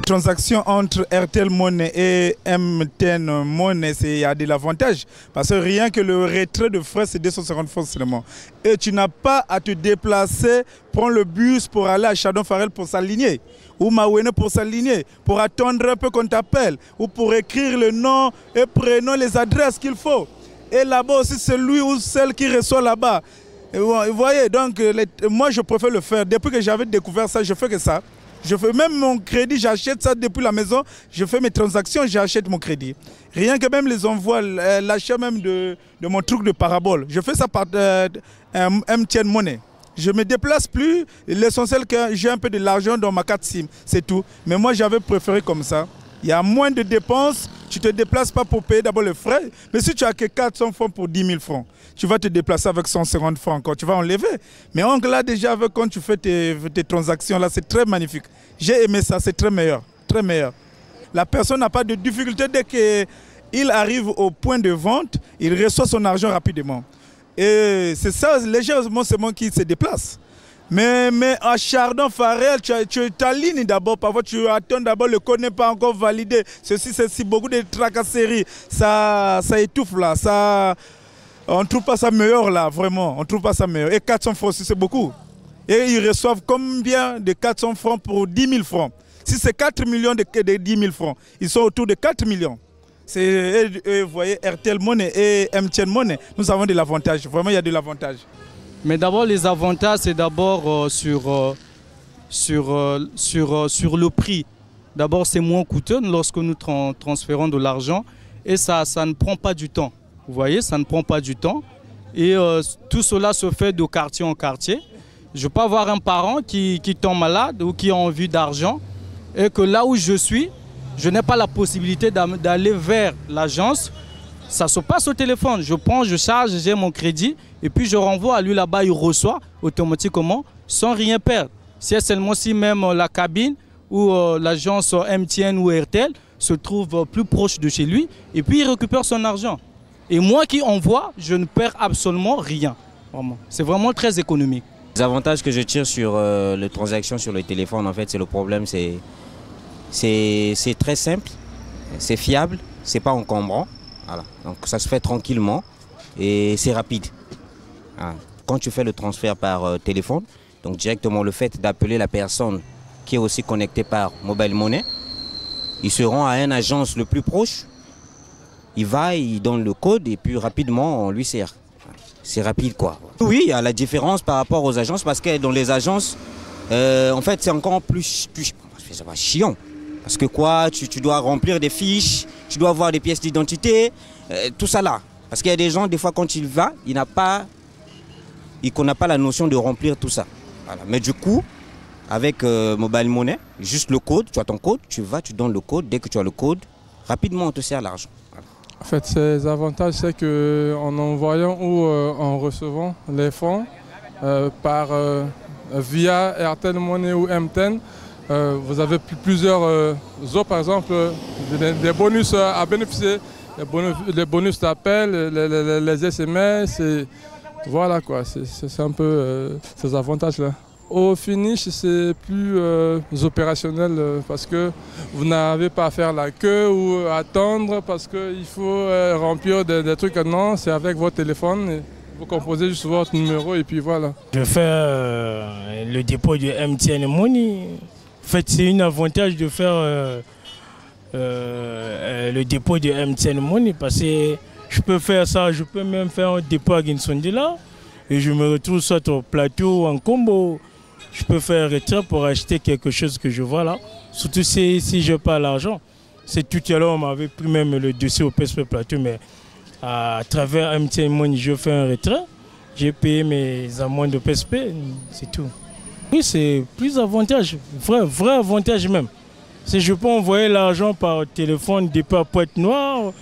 transactions entre RTL Money et MTN Money, il y a de l'avantage. Parce que rien que le retrait de frais, c'est 250 francs seulement. Et tu n'as pas à te déplacer, prendre le bus pour aller à Chardon Farel pour s'aligner. Ou Mawene pour s'aligner, pour attendre un peu qu'on t'appelle. Ou pour écrire le nom et prénom, les adresses qu'il faut. Et là-bas aussi, c'est lui ou celle qui reçoit là-bas. Vous voyez, donc moi je préfère le faire. Depuis que j'avais découvert ça, je fais que ça. Je fais même mon crédit, j'achète ça depuis la maison. Je fais mes transactions, j'achète mon crédit. Rien que même les envois, l'achat même de mon truc de parabole. Je fais ça par MTN Money. Je ne me déplace plus. L'essentiel que j'ai un peu de l'argent dans ma carte SIM, c'est tout. Mais moi j'avais préféré comme ça. Il y a moins de dépenses, tu ne te déplaces pas pour payer d'abord les frais. Mais si tu as que 400 francs pour 10 000 francs, tu vas te déplacer avec 150 francs encore, tu vas enlever. Mais on là déjà, avec, quand tu fais tes transactions, là, c'est très magnifique. J'ai aimé ça, c'est très meilleur, très meilleur. La personne n'a pas de difficulté dès qu'il arrive au point de vente, il reçoit son argent rapidement. Et c'est ça, légèrement, c'est moi qui se déplace. Mais à Chardon Farel, tu t'alignes d'abord, parfois tu attends d'abord, le code n'est pas encore validé. Ceci, beaucoup de tracasseries, ça étouffe là, on ne trouve pas ça meilleur là, vraiment, on ne trouve pas ça meilleur. Et 400 francs, c'est beaucoup. Et ils reçoivent combien de 400 francs pour 10 000 francs? Si c'est 4 millions de 10 000 francs, ils sont autour de 4 millions. Vous voyez, RTL Money et MTN Money, nous avons de l'avantage, vraiment il y a de l'avantage. Mais d'abord, les avantages, c'est d'abord sur le prix. D'abord, c'est moins coûteux lorsque nous transférons de l'argent et ça ne prend pas du temps. Vous voyez, ça ne prend pas du temps. Et tout cela se fait de quartier en quartier. Je peux avoir un parent qui tombe malade ou qui a envie d'argent et que là où je suis, je n'ai pas la possibilité d'aller vers l'agence. Ça se passe au téléphone. Je prends, je charge, j'ai mon crédit et puis je renvoie à lui là-bas, il reçoit automatiquement sans rien perdre. C'est seulement si même la cabine ou l'agence MTN ou RTL se trouve plus proche de chez lui et puis il récupère son argent. Et moi qui envoie, je ne perds absolument rien. C'est vraiment très économique. Les avantages que je tire sur les transactions sur le téléphone, en fait, c'est le problème, c'est très simple, c'est fiable, c'est pas encombrant. Voilà. Donc ça se fait tranquillement et c'est rapide. Voilà. Quand tu fais le transfert par téléphone, donc directement le fait d'appeler la personne qui est aussi connectée par mobile money, ils se rend à une agence le plus proche, il va, il donne le code et puis rapidement on lui sert. C'est rapide quoi. Oui, il y a la différence par rapport aux agences parce que dans les agences, en fait c'est encore plus chiant. Parce que quoi, tu dois remplir des fiches, tu dois avoir des pièces d'identité, tout ça là. Parce qu'il y a des gens, des fois quand il va, il n'a pas la notion de remplir tout ça. Voilà. Mais du coup, avec Mobile Money, juste le code, tu as ton code, tu vas, tu donnes le code, dès que tu as le code, rapidement on te sert l'argent. Voilà. En fait, ces avantages, c'est qu'en envoyant ou en recevant les fonds via RTL Money ou MTN, vous avez plusieurs offres, par exemple, des bonus à bénéficier, les bonus d'appel, les SMS, et voilà quoi, c'est un peu ces avantages-là. Au finish, c'est plus opérationnel parce que vous n'avez pas à faire la queue ou attendre parce qu'il faut remplir des trucs. Non, c'est avec votre téléphone. Et vous composez juste votre numéro et puis voilà. Je fais le dépôt de MTN Money. En fait, c'est un avantage de faire le dépôt de MTN Money parce que je peux faire ça, je peux même faire un dépôt à Guinsondela et je me retrouve soit au plateau ou en combo. Je peux faire un retrait pour acheter quelque chose que je vois là, surtout si je n'ai pas l'argent. C'est tout à l'heure, on m'avait pris même le dossier au PSP Plateau, mais à travers MTN Money, je fais un retrait. J'ai payé mes amendes de PSP, c'est tout. Oui, c'est plus avantage, vrai avantage même. Si je peux envoyer l'argent par téléphone depuis à Pointe-Noire,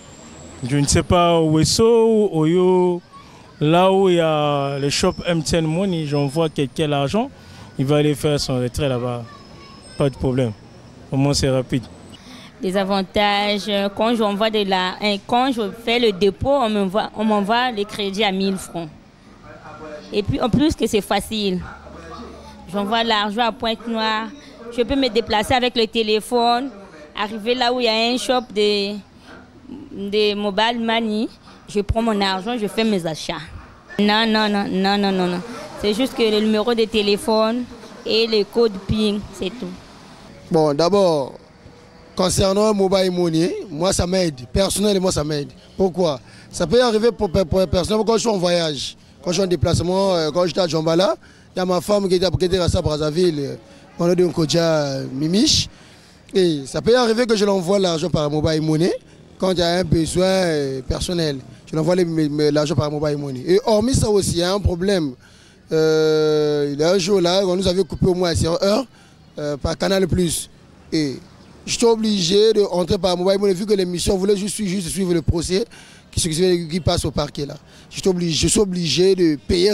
je ne sais pas, Ouesso, Oyo, là où il y a le shop MTN Money, j'envoie quelqu'un l'argent, il va aller faire son retrait là-bas. Pas de problème. Au moins c'est rapide. Des avantages, quand je fais le dépôt, on m'envoie les crédits à 1000 francs. Et puis en plus que c'est facile. J'envoie l'argent à Pointe-Noire, Je peux me déplacer avec le téléphone, arriver là où il y a un shop de mobile money. Je prends mon argent, je fais mes achats. Non. C'est juste que le numéro de téléphone et le code PIN, c'est tout. Bon, d'abord, concernant mobile money, moi ça m'aide. Personnellement, ça m'aide. Pourquoi? Ça peut arriver pour personnellement quand je suis en voyage, quand je suis en déplacement, quand j'étais à Djambala, il y a ma femme qui était à Brazzaville, on a dit un Kodja Mimiche. Et ça peut arriver que je l'envoie l'argent par mobile money quand il y a un besoin personnel. Je l'envoie l'argent par mobile money. Et hormis ça aussi, il y a un problème. Il y a un jour là, on nous avait coupé au moins 100 heures par Canal+. Et j'étais obligé d'entrer par mobile money vu que l'émission voulait juste suivre le procès qui passe au parquet là. Je suis obligé de payer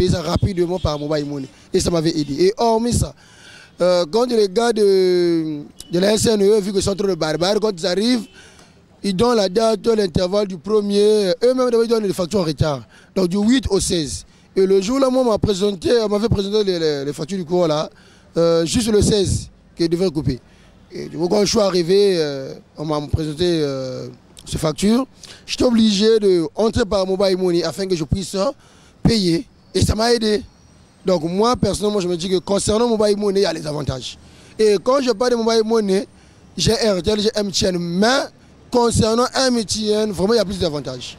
ça rapidement par mobile money. Et ça m'avait aidé. Et hormis ça, quand les gars de la SNE, vu que c'est entre les barbares, quand ils arrivent, ils donnent la date, l'intervalle du premier, eux-mêmes ils donnent les factures en retard. Donc du 8 au 16. Et le jour là, moi, on m'avait présenté les factures du cours là, juste le 16, qu'ils devaient couper. Et du coup, quand je suis arrivé, on m'a présenté ces factures. J'étais obligé d'entrer par mobile money afin que je puisse payer. Et ça m'a aidé. Donc moi, personnellement, je me dis que concernant mobile money, il y a les avantages. Et quand je parle de mobile money, j'ai RTL, j'ai MTN. Mais concernant MTN, vraiment, il y a plus d'avantages.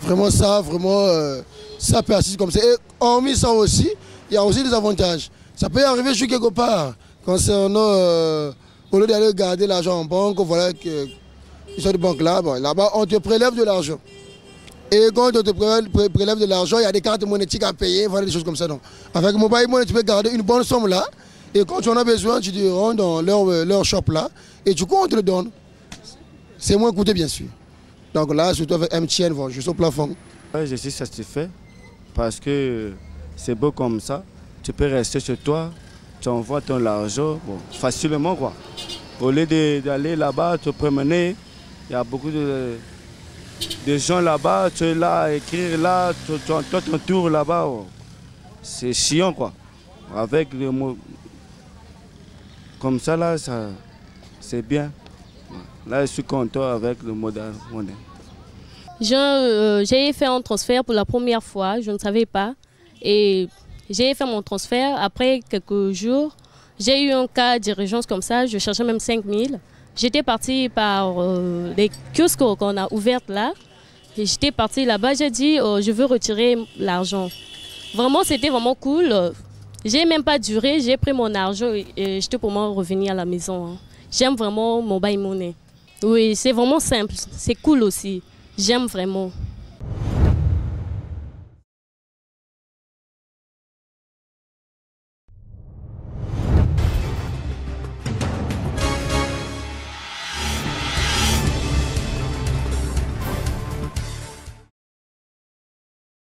Vraiment, ça persiste comme ça. Et hormis ça aussi, il y a aussi des avantages. Ça peut arriver sur quelque part. Concernant, au lieu d'aller garder l'argent en banque, voilà que ils ont des banques là, bon, là-bas, on te prélève de l'argent. Et quand on te prélève de l'argent, il y a des cartes monétiques à payer, voilà des choses comme ça. Donc, avec mobile money, tu peux garder une bonne somme là. Et quand tu en as besoin, tu te rends dans leur shop là. Et du coup, on te le donne. C'est moins coûteux, bien sûr. Donc là, surtout avec MTN, bon, je suis au plafond. Je suis satisfait parce que c'est beau comme ça. Tu peux rester chez toi, tu envoies ton argent facilement, quoi. Au lieu d'aller là-bas, te promener, il y a beaucoup de gens là-bas, tu es là à écrire là, toi ton tour là-bas. C'est chiant, quoi. Avec le mot comme ça, là, c'est bien. Là, je suis content avec le mobile money. J'ai fait un transfert pour la première fois, je ne savais pas. Et j'ai fait mon transfert. Après quelques jours, j'ai eu un cas d'urgence comme ça, je cherchais même 5 000. J'étais partie par les kiosques qu'on a ouverts là. J'étais partie là-bas, j'ai dit je veux retirer l'argent. Vraiment, c'était vraiment cool. J'ai même pas duré, j'ai pris mon argent et j'étais pour moi revenir à la maison. J'aime vraiment mobile money. Oui, c'est vraiment simple, c'est cool aussi. J'aime vraiment.